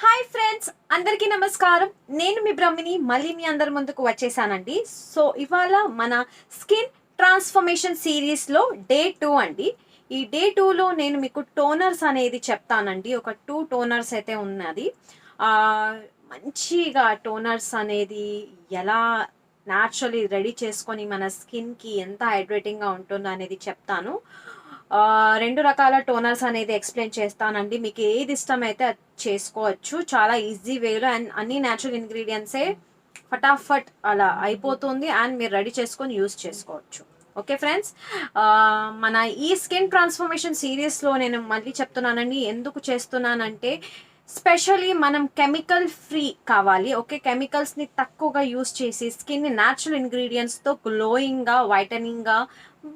Hi friends, అందరికీ నమస్కారం. నేను మీ బ్రహ్మిని మళ్ళీ మీ అందరి ముందుకు వచ్చేసానండి. సో ఇవాళ మన స్కిన్ ట్రాన్స్ఫర్మేషన్ సిరీస్లో డే 2 అండి. ఈ డే 2లో నేను మీకు టోనర్స్ అనేది చెప్తానండి. ఒక 2 టోనర్స్ అయితే ఉన్నది. మంచిగా టోనర్స్ అనేది ఎలా న్యాచురలీ రెడీ చేసుకొని మన స్కిన్కి ఎంత హైడ్రేటింగ్గా ఉంటుందో అనేది చెప్తాను. రెండు రకాల టోనర్స్ అనేది ఎక్స్ప్లెయిన్ చేస్తానండి. మీకు ఏది ఇష్టమైతే అది చేసుకోవచ్చు చాలా ఈజీ వేలో. అండ్ అన్ని న్యాచురల్ ఇంగ్రీడియంట్సే ఫటాఫట్ అలా అయిపోతుంది అండ్ మీరు రెడీ చేసుకొని యూస్ చేసుకోవచ్చు. ఓకే ఫ్రెండ్స్, మన ఈ స్కిన్ ట్రాన్స్ఫర్మేషన్ సిరీస్లో నేను మళ్ళీ చెప్తున్నానండి. ఎందుకు చేస్తున్నానంటే స్పెషలీ మనం కెమికల్ ఫ్రీ కావాలి. ఓకే, కెమికల్స్ని తక్కువగా యూస్ చేసి స్కిన్ని న్యాచురల్ ఇంగ్రీడియంట్స్తో గ్లోయింగ్గా, వైటనింగ్గా,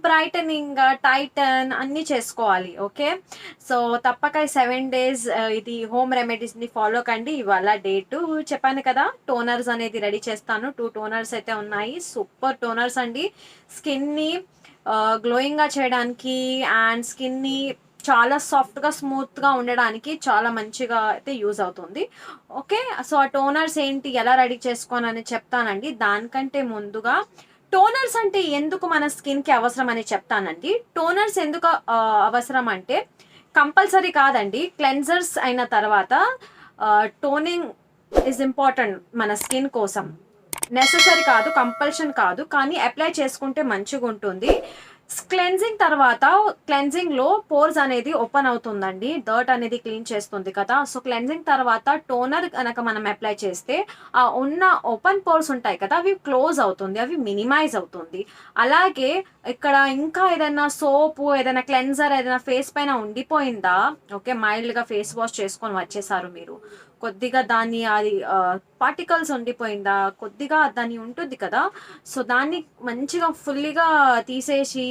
బ్రైటనింగ్గా, టైటన్ అన్నీ చేసుకోవాలి. ఓకే, సో తప్పక 7 days ఇది హోమ్ రెమెడీస్ని ఫాలో కండి. ఇవాళ డే 2 చెప్పాను కదా, టోనర్స్ అనేది రెడీ చేస్తాను. 2 టోనర్స్ అయితే ఉన్నాయి. సూపర్ టోనర్స్ అండి. స్కిన్ని గ్లోయింగ్గా చేయడానికి అండ్ స్కిన్ని చాలా సాఫ్ట్గా స్మూత్గా ఉండడానికి చాలా మంచిగా అయితే యూజ్ అవుతుంది. ఓకే, సో ఆ టోనర్స్ ఏంటి, ఎలా రెడీ చేసుకోనని చెప్తానండి. దానికంటే ముందుగా టోనర్స్ అంటే ఎందుకు మన స్కిన్కి అవసరం అని చెప్తానండి. టోనర్స్ ఎందుకు అవసరం అంటే కంపల్సరీ కాదండి. క్లెన్జర్స్ అయిన తర్వాత టోనింగ్ ఈజ్ ఇంపార్టెంట్ మన స్కిన్ కోసం. నెససరీ కాదు, కంపల్షన్ కాదు, కానీ అప్లై చేసుకుంటే మంచిగా ఉంటుంది. క్లెన్జింగ్ తర్వాత క్లెన్జింగ్లో పోర్స్ అనేది ఓపెన్ అవుతుందండి. డర్ట్ అనేది క్లీన్ చేస్తుంది కదా. సో క్లెన్జింగ్ తర్వాత టోనర్ కనుక మనం అప్లై చేస్తే ఆ ఉన్న ఓపెన్ పోర్స్ ఉంటాయి కదా, అవి క్లోజ్ అవుతుంది, అవి మినిమైజ్ అవుతుంది. అలాగే ఇక్కడ ఇంకా ఏదైనా సోపు, ఏదైనా క్లెన్జర్ ఏదైనా ఫేస్ పైన ఉండిపోయిందా, ఓకే మైల్డ్గా ఫేస్ వాష్ చేసుకొని వచ్చేసారు మీరు, కొద్దిగా దాన్ని అది పార్టికల్స్ ఉండిపోయిందా, కొద్దిగా దాన్ని ఉంటుంది కదా, సో దాన్ని మంచిగా ఫుల్లీగా తీసేసి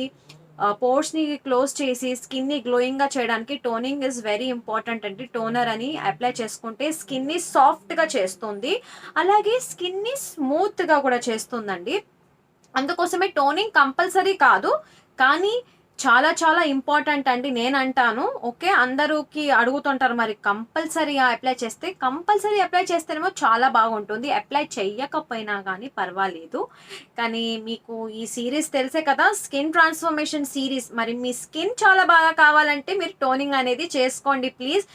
పోర్స్ని క్లోజ్ చేసి స్కిన్ని గ్లోయింగ్గా చేయడానికి టోనింగ్ ఇస్ వెరీ ఇంపార్టెంట్ అండి. టోనర్ అని అప్లై చేసుకుంటే స్కిన్ని సాఫ్ట్గా చేస్తుంది, అలాగే స్కిన్ని స్మూత్గా కూడా చేస్తుందండి. అందుకోసమే టోనింగ్ కంపల్సరీ కాదు, కానీ చాలా చాలా ఇంపార్టెంట్ అండి నేను అంటాను. ఓకే, అందరికి అడుగుతుంటారు మరి కంపల్సరీ అప్లై చేస్తేనేమో చాలా బాగుంటుంది, అప్లై చెయ్యకపోయినా కానీ పర్వాలేదు. కానీ మీకు ఈ సిరీస్ తెలుసే కదా, స్కిన్ ట్రాన్స్ఫర్మేషన్ సిరీస్. మరి మీ స్కిన్ చాలా బాగా కావాలంటే మీరు టోనింగ్ అనేది చేసుకోండి ప్లీజ్.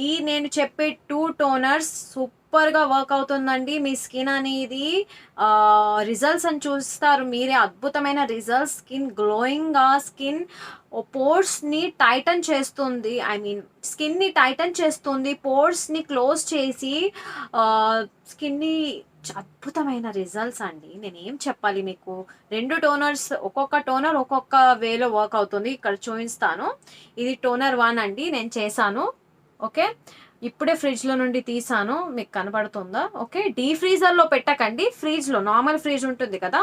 ఈ నేను చెప్పే 2 టోనర్స్ సూపర్గా వర్క్ అవుతుందండి. మీ స్కిన్ అనేది రిజల్ట్స్ అని చూస్తారు మీరే, అద్భుతమైన రిజల్ట్స్. స్కిన్ గ్లోయింగ్గా, స్కిన్ పోర్స్ని టైటన్ చేస్తుంది, స్కిన్ని టైటన్ చేస్తుంది, పోర్స్ని క్లోజ్ చేసి స్కిన్ని అద్భుతమైన రిజల్ట్స్ అండి. నేనేం చెప్పాలి మీకు. 2 టోనర్స్, ఒక్కొక్క టోనర్ ఒక్కొక్క వేలో వర్క్ అవుతుంది. ఇక్కడ చూపిస్తాను. ఇది టోనర్ 1 అండి, నేను చేశాను. ఓకే, ఇప్పుడే ఫ్రిడ్జ్లో నుండి తీసాను, మీకు కనబడుతుందా. ఓకే, డీ ఫ్రీజర్లో పెట్టకండి. ఫ్రిడ్జ్లో, నార్మల్ ఫ్రిడ్జ్ ఉంటుంది కదా,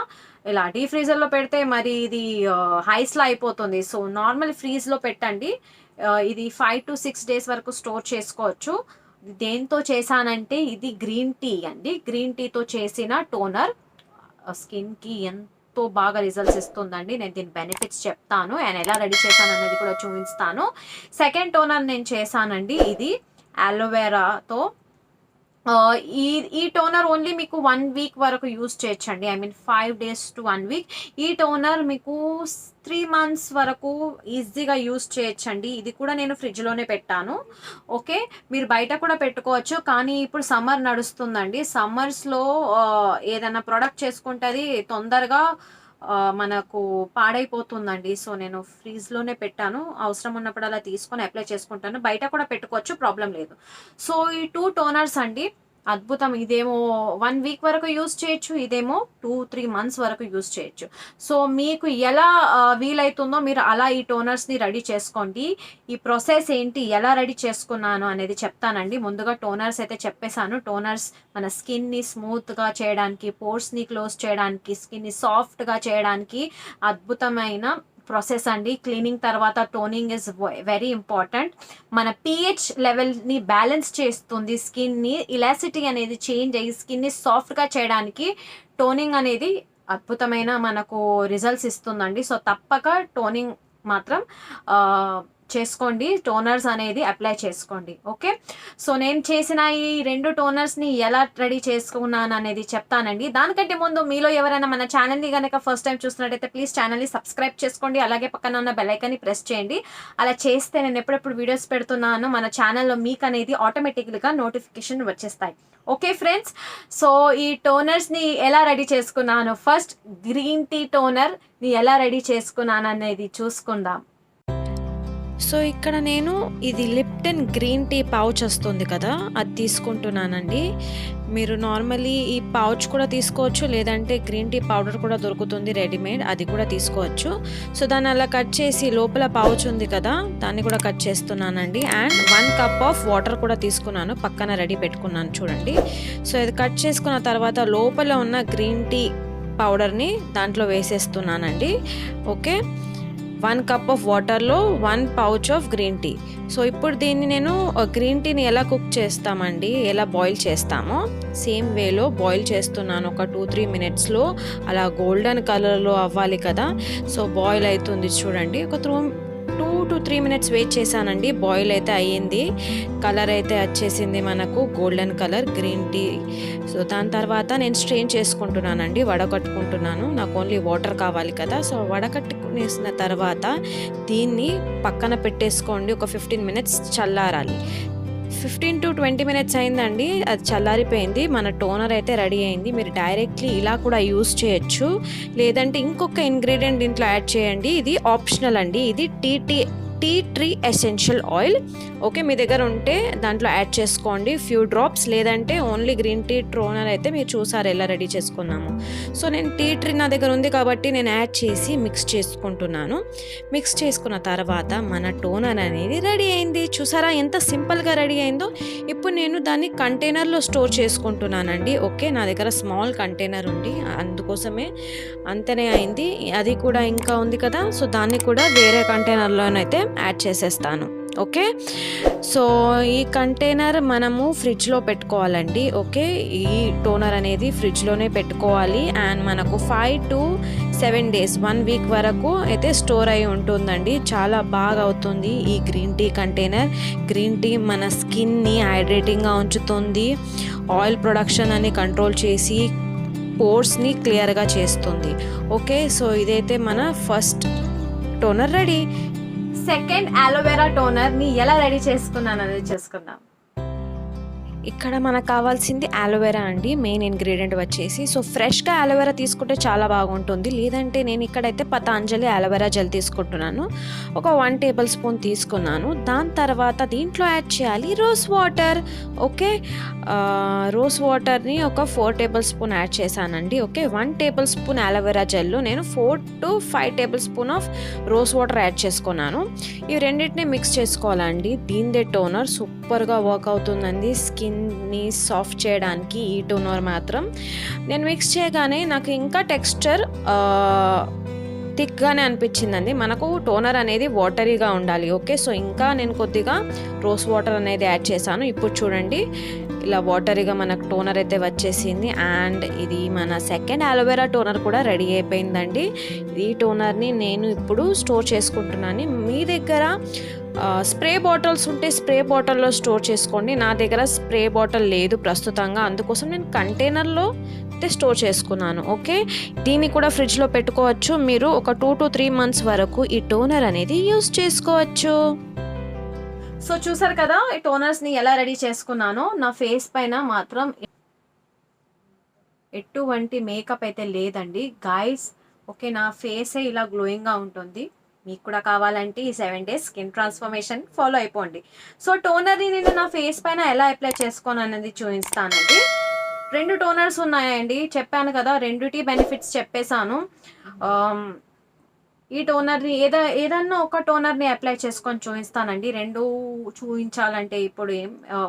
ఇలా డీ ఫ్రీజర్లో పెడితే మరి ఇది హైస్లో అయిపోతుంది. సో నార్మల్ ఫ్రీజ్లో పెట్టండి. ఇది 5 to 6 days వరకు స్టోర్ చేసుకోవచ్చు. దేంతో చేశానంటే ఇది గ్రీన్ టీ అండి. గ్రీన్ టీతో చేసిన టోనర్ స్కిన్కి ఎంతో బాగా రిజల్ట్స్ ఇస్తుందండి. నేను దీని బెనిఫిట్స్ చెప్తాను అండ్ ఎలా రెడీ చేశాను అనేది కూడా చూపిస్తాను. సెకండ్ టోనర్ నేను చేశానండి, ఇది అలోవెరాతో. ఈ టోనర్ ఓన్లీ మీకు 1 week వరకు యూస్ చేయొచ్చండి. 5 days to 1 week. ఈ టోనర్ మీకు 3 months వరకు ఈజీగా యూస్ చేయొచ్చండి. ఇది కూడా నేను ఫ్రిడ్జ్లోనే పెట్టాను. ఓకే, మీరు బయట కూడా పెట్టుకోవచ్చు, కానీ ఇప్పుడు సమ్మర్ నడుస్తుందండి. సమ్మర్స్లో ఏదైనా ప్రోడక్ట్ చేసుకుంటే అది తొందరగా మనకు పాడైపోతుందండి. సో నేను ఫ్రీజ్లోనే పెట్టాను. అవసరం ఉన్నప్పుడు అలా తీసుకొని అప్లై చేసుకుంటాను. బయట కూడా పెట్టుకోవచ్చు, ప్రాబ్లం లేదు. సో ఈ 2 టోనర్స్ అండి అద్భుతం. ఇదేమో 1 week వరకు యూస్ చేయొచ్చు, ఇదేమో 2-3 months వరకు యూస్ చేయొచ్చు. సో మీకు ఎలా వీలైతుందో మీరు అలా ఈ టోనర్స్ని రెడీ చేసుకోండి. ఈ ప్రాసెస్ ఏంటి, ఎలా రెడీ చేసుకున్నాను అనేది చెప్తానండి. ముందుగా టోనర్స్ అయితే చెప్పేశాను. టోనర్స్ మన స్కిన్ని స్మూత్గా చేయడానికి, పోర్స్ని క్లోజ్ చేయడానికి, స్కిన్ని సాఫ్ట్గా చేయడానికి అద్భుతమైన ప్రాసెస్ అండి. క్లీనింగ్ తర్వాత టోనింగ్ ఇస్ వెరీ ఇంపార్టెంట్. మన పిహెచ్ లెవెల్ని బ్యాలెన్స్ చేస్తుంది. స్కిన్ని ఇలాసిటీ అనేది చేంజ్ అయ్యి స్కిన్ని సాఫ్ట్గా చేయడానికి టోనింగ్ అనేది అద్భుతమైన మనకు రిజల్ట్స్ ఇస్తుందండి. సో తప్పక టోనింగ్ మాత్రం చేసుకోండి, టోనర్స్ అనేది అప్లై చేసుకోండి. ఓకే, సో నేను చేసిన ఈ 2 టోనర్స్ని ఎలా రెడీ చేసుకున్నాను అనేది చెప్తానండి. దానికంటే ముందు మీలో ఎవరైనా మన ఛానల్ని కనుక ఫస్ట్ టైం చూస్తున్నట్టయితే ప్లీజ్ ఛానల్ని సబ్స్క్రైబ్ చేసుకోండి, అలాగే పక్కన ఉన్న బెల్ ఐకాన్ని ప్రెస్ చేయండి. అలా చేస్తే నేను ఎప్పుడెప్పుడు వీడియోస్ పెడుతున్నానో మన ఛానల్లో మీకు అనేది ఆటోమేటిక్గా నోటిఫికేషన్ వచ్చేస్తాయి. ఓకే ఫ్రెండ్స్, సో ఈ టోనర్స్ని ఎలా రెడీ చేసుకున్నాను, ఫస్ట్ గ్రీన్ టీ టోనర్ని ఎలా రెడీ చేసుకున్నాను అనేది చూసుకుందాం. సో ఇక్కడ నేను ఇది లిప్టన్ గ్రీన్ టీ పౌచ్ వస్తుంది కదా, అది తీసుకుంటున్నానండి. మీరు నార్మల్లీ ఈ పౌచ్ కూడా తీసుకోవచ్చు, లేదంటే గ్రీన్ టీ పౌడర్ కూడా దొరుకుతుంది రెడీమేడ్, అది కూడా తీసుకోవచ్చు. సో దాన్ని అలా కట్ చేసి లోపల పౌచ్ ఉంది కదా, దాన్ని కూడా కట్ చేస్తున్నానండి. అండ్ 1 కప్ ఆఫ్ వాటర్ కూడా తీసుకున్నాను, పక్కన రెడీ పెట్టుకున్నాను చూడండి. సో ఇది కట్ చేసుకున్న తర్వాత లోపల ఉన్న గ్రీన్ టీ పౌడర్ని దాంట్లో వేసేస్తున్నానండి. ఓకే, 1 కప్ ఆఫ్ వాటర్లో 1 pouch of green tea. So ఇప్పుడు దీన్ని నేను గ్రీన్ టీని ఎలా కుక్ చేస్తామండి, ఎలా బాయిల్ చేస్తామో సేమ్ వేలో బాయిల్ చేస్తున్నాను. ఒక 2-3 మినిట్స్లో అలా గోల్డెన్ కలర్లో అవ్వాలి కదా. సో బాయిల్ అవుతుంది చూడండి. ఒక 2 to 3 మినిట్స్ వెయిట్ చేశానండి. బాయిల్ అయితే అయ్యింది, కలర్ అయితే వచ్చేసింది మనకు golden colour green tea. So దాని తర్వాత నేను స్ట్రెయిన్ చేసుకుంటున్నానండి, వడకట్టుకుంటున్నాను. నాకు ఓన్లీ వాటర్ కావాలి కదా. సో వడకట్టుకునేసిన తర్వాత దీన్ని పక్కన పెట్టేసుకోండి, ఒక 15 మినిట్స్ చల్లారాలి. 15 to 20 మినిట్స్ అయిందండి, అది చల్లారిపోయింది. మన టోనర్ అయితే రెడీ అయింది. మీరు డైరెక్ట్లీ ఇలా కూడా యూస్ చేయొచ్చు, లేదంటే ఇంకొక ఇంగ్రీడియంట్ దీంట్లో యాడ్ చేయండి. ఇది ఆప్షనల్ అండి, ఇది tea tree essential oil. Okay, మీ దగ్గర ఉంటే దాంట్లో యాడ్ చేసుకోండి ఫ్యూ డ్రాప్స్, లేదంటే ఓన్లీ గ్రీన్ టీ టోనర్ అయితే మీరు చూసారు ఎలా రెడీ చేసుకున్నాము. సో నేను టీ ట్రీ నా దగ్గర ఉంది కాబట్టి నేను యాడ్ చేసి మిక్స్ చేసుకుంటున్నాను. మిక్స్ చేసుకున్న తర్వాత మన టోనర్ అనేది రెడీ అయింది. చూసారా ఎంత సింపుల్గా రెడీ అయిందో. ఇప్పుడు నేను దాన్ని కంటైనర్లో స్టోర్ చేసుకుంటున్నానండి. ఓకే, నా దగ్గర స్మాల్ కంటైనర్ ఉంది, అందుకోసమే అంతనే అయింది. అది కూడా ఇంకా ఉంది కదా, సో దాన్ని కూడా వేరే కంటైనర్లోనైతే యాడ్ చేసేస్తాను. ఓకే, సో ఈ కంటైనర్ మనము ఫ్రిడ్జ్లో పెట్టుకోవాలండి. ఓకే, ఈ టోనర్ అనేది ఫ్రిడ్జ్లోనే పెట్టుకోవాలి. అండ్ మనకు 5 to 7 డేస్ 1 వీక్ వరకు అయితే స్టోర్ అయి ఉంటుందండి. చాలా బాగా అవుతుంది ఈ green tea container. Green tea మన స్కిన్ని హైడ్రేటింగ్గా ఉంచుతుంది, ఆయిల్ ప్రొడక్షన్ అని కంట్రోల్ చేసి పోర్స్ని క్లియర్గా చేస్తుంది. ఓకే, సో ఇదైతే మన first toner ready. Second aloe vera టోనర్ని ఎలా రెడీ చేసుకున్నాను అనేది చేసుకుందాం. ఇక్కడ మనకు కావాల్సింది అలోవెరా అండి, మెయిన్ ఇంగ్రీడియంట్ వచ్చేసి. సో ఫ్రెష్గా అలోవెరా తీసుకుంటే చాలా బాగుంటుంది, లేదంటే నేను ఇక్కడైతే పతాంజలి అలోవెరా జెల్ తీసుకుంటున్నాను. ఒక 1 టేబుల్ స్పూన్ తీసుకున్నాను. దాని తర్వాత దీంట్లో యాడ్ చేయాలి రోజ్ వాటర్. ఓకే, రోజ్ వాటర్ని ఒక 4 టేబుల్ స్పూన్ యాడ్ చేశానండి. ఓకే, 1 టేబుల్ స్పూన్ అలోవెరా జెల్లో నేను 4 to 5 table spoon of rose water add చేసుకున్నాను. ఇవి రెండింటిని మిక్స్ చేసుకోవాలండి. దీనిదే టోనర్ సూపర్గా వర్క్ అవుతుందండి స్కిన్ని సాఫ్ట్ చేయడానికి. ఈ టోనర్ మాత్రం నేను మిక్స్ చేయగానే నాకు ఇంకా టెక్స్చర్ థిక్గానే అనిపించిందండి. మనకు టోనర్ అనేది వాటరీగా ఉండాలి. ఓకే, సో ఇంకా నేను కొద్దిగా రోజ్ వాటర్ అనేది యాడ్ చేశాను. ఇప్పుడు చూడండి ఇలా వాటరీగా మనకు టోనర్ అయితే వచ్చేసింది. అండ్ ఇది మన సెకండ్ అలోవెరా టోనర్ కూడా రెడీ అయిపోయిందండి. ఈ టోనర్ని నేను ఇప్పుడు స్టోర్ చేసుకుంటున్నాను. మీ దగ్గర స్ప్రే బాటిల్స్ ఉంటే స్ప్రే బాటిల్లో స్టోర్ చేసుకోండి. నా దగ్గర స్ప్రే బాటిల్ లేదు ప్రస్తుతంగా, అందుకోసం నేను కంటైనర్లో అయితే స్టోర్ చేసుకున్నాను. ఓకే, దీన్ని కూడా ఫ్రిడ్జ్లో పెట్టుకోవచ్చు. మీరు ఒక 2 to 3 మంత్స్ వరకు ఈ టోనర్ అనేది యూస్ చేసుకోవచ్చు. సో చూసారు కదా ఈ టోనర్స్ని ఎలా రెడీ చేసుకున్నానో. నా ఫేస్ పైన మాత్రం ఎటువంటి మేకప్ అయితే లేదండి గాయ్స్. ఓకే, నా ఫేసే ఇలా గ్లోయింగ్గా ఉంటుంది. మీకు కూడా కావాలంటే ఈ 7 days స్కిన్ ట్రాన్స్ఫర్మేషన్ ఫాలో అయిపోండి. సో టోనర్ని నేను నా ఫేస్ పైన ఎలా అప్లై చేసుకోను అనేది చూపిస్తానండి. 2 టోనర్స్ ఉన్నాయండి, చెప్పాను కదా, 2టి బెనిఫిట్స్ చెప్పేశాను. ఈ టోనర్ని ఏదన్నా ఒక టోనర్ని అప్లై చేసుకొని చూపిస్తానండి. 2 చూపించాలంటే ఇప్పుడు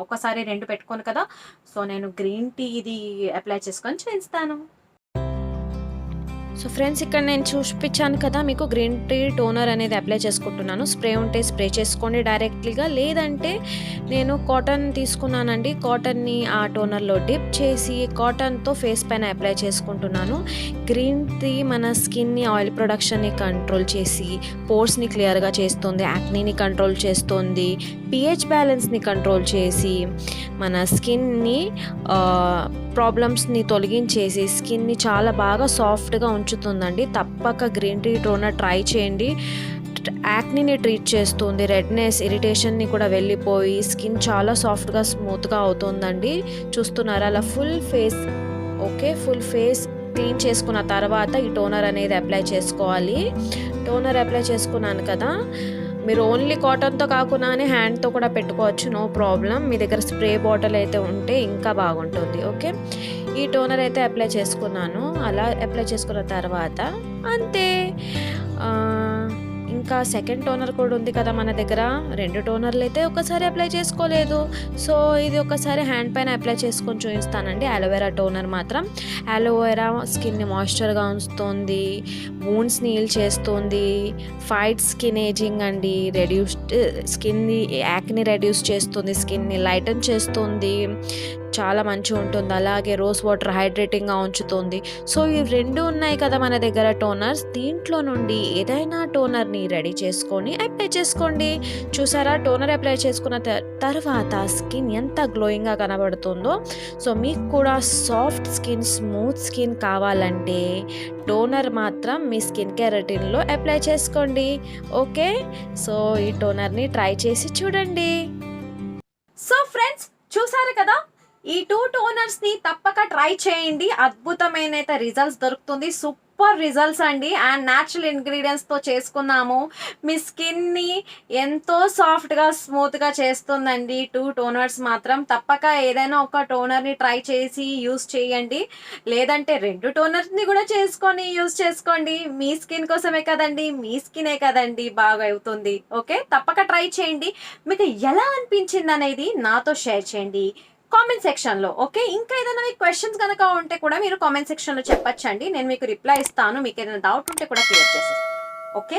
ఒకసారి 2 పెట్టుకోను కదా. సో నేను గ్రీన్ టీ ఇది అప్లై చేసుకొని చూపిస్తాను. సో ఫ్రెండ్స్, ఇక్కడ నేను చూపించాను కదా మీకు గ్రీన్ టీ టోనర్ అనేది అప్లై చేసుకుంటున్నాను. స్ప్రే ఉంటే స్ప్రే చేసుకోండి డైరెక్ట్లీగా, లేదంటే నేను కాటన్ తీసుకున్నానండి. కాటన్ని ఆ టోనర్లో డిప్ చేసి కాటన్తో ఫేస్ పైన అప్లై చేసుకుంటున్నాను. గ్రీన్ టీ మన స్కిన్ని, ఆయిల్ ప్రొడక్షన్ని కంట్రోల్ చేసి పోర్స్ని క్లియర్గా చేస్తుంది, యాక్నీని కంట్రోల్ చేస్తుంది, pH బ్యాలెన్స్ని కంట్రోల్ చేసి మన స్కిన్ని ప్రాబ్లమ్స్ని తొలగించేసి స్కిన్ని చాలా బాగా సాఫ్ట్గా ఉంచుతుందండి. తప్పక గ్రీన్ టీ టోనర్ ట్రై చేయండి. యాక్నీని ట్రీట్ చేస్తుంది, రెడ్నెస్, ఇరిటేషన్ని కూడా వెళ్ళిపోయి స్కిన్ చాలా సాఫ్ట్గా స్మూత్గా అవుతుందండి. చూస్తున్నారా అలా ఫుల్ ఫేస్ క్లీన్ చేసుకున్న తర్వాత ఈ టోనర్ అనేది అప్లై చేసుకోవాలి. టోనర్ అప్లై చేసుకున్నాను కదా, మీరు ఓన్లీ కాటన్తో కాకుండానే హ్యాండ్తో కూడా పెట్టుకోవచ్చు, నో ప్రాబ్లం. మీ దగ్గర స్ప్రే బాటిల్ అయితే ఉంటే ఇంకా బాగుంటుంది. ఓకే, ఈ టోనర్ అయితే అప్లై చేసుకున్నాను. అలా అప్లై చేసుకున్న తర్వాత అంతే. ఇంకా సెకండ్ టోనర్ కూడా ఉంది కదా మన దగ్గర. 2 టోనర్లు అయితే ఒకసారి అప్లై చేసుకోలేదు. సో ఇది ఒకసారి హ్యాండ్ పైన అప్లై చేసుకొని చూపిస్తానండి. అలోవెరా టోనర్ మాత్రం అలోవెరా స్కిన్ని మాయిశ్చర్గా ఉంచుతుంది, వూండ్స్ని హీల్ చేస్తుంది, ఫైట్ స్కిన్ ఏజింగ్ అండి, స్కిన్ని యాక్ని రెడ్యూస్ చేస్తుంది, స్కిన్ని లైటన్ చేస్తుంది, చాలా మంచిగా ఉంటుంది. అలాగే రోజ్ వాటర్ హైడ్రేటింగ్గా ఉంచుతుంది. సో ఈ 2 ఉన్నాయి కదా మన దగ్గర టోనర్స్. దీంట్లో నుండి ఏదైనా టోనర్ని రెడీ చేసుకొని అప్లై చేసుకోండి. చూసారా, టోనర్ అప్లై చేసుకున్న తర్వాత స్కిన్ ఎంత గ్లోయింగ్గా కనబడుతుందో. సో మీకు కూడా సాఫ్ట్ స్కిన్, స్మూత్ స్కిన్ కావాలంటే టోనర్ మాత్రం మీ స్కిన్ కేర్ రొటీన్లో అప్లై చేసుకోండి. ఓకే, సో ఈ టోనర్ని ట్రై చేసి చూడండి. సో ఫ్రెండ్స్, చూసారు కదా, ఈ 2 టోనర్స్ని తప్పక ట్రై చేయండి. అద్భుతమైన అయితే రిజల్ట్స్ దొరుకుతుంది. సూపర్ రిజల్ట్స్ అండి. అండ్ న్యాచురల్ ఇంగ్రీడియంట్స్తో చేసుకున్నాము. మీ స్కిన్ని ఎంతో సాఫ్ట్గా, స్మూత్గా చేస్తుందండి 2 టోనర్స్ మాత్రం. తప్పక ఏదైనా ఒక టోనర్ని ట్రై చేసి యూస్ చేయండి, లేదంటే 2 టోనర్స్ని కూడా చేసుకొని యూస్ చేసుకోండి. మీ స్కిన్ కోసమే కదండి, మీ స్కినే కదండి బాగా అవుతుంది. ఓకే, తప్పక ట్రై చేయండి. మీకు ఎలా అనిపించింది అనేది నాతో షేర్ చేయండి కామెంట్ సెక్షన్లో. ఓకే, ఇంకా ఏదైనా మీకు క్వశ్చన్స్ కనుక ఉంటే కూడా మీరు కామెంట్ సెక్షన్లో చెప్పచ్చండి, నేను మీకు రిప్లై ఇస్తాను. మీకు ఏదైనా డౌట్ ఉంటే కూడా క్లియర్ చేసేస్తాను. ఓకే,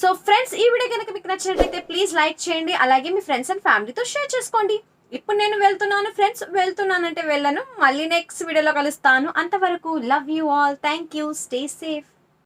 సో ఫ్రెండ్స్, ఈ వీడియో కనుక మీకు నచ్చినట్లయితే ప్లీజ్ లైక్ చేయండి. అలాగే మీ ఫ్రెండ్స్ అండ్ ఫ్యామిలీతో షేర్ చేసుకోండి. ఇప్పుడు నేను వెళ్తున్నాను ఫ్రెండ్స్, వెళ్తున్నానంటే వెళ్ళను. మళ్ళీ నెక్స్ట్ వీడియోలో కలుస్తాను. అంతవరకు love you all. Thank you. Stay safe.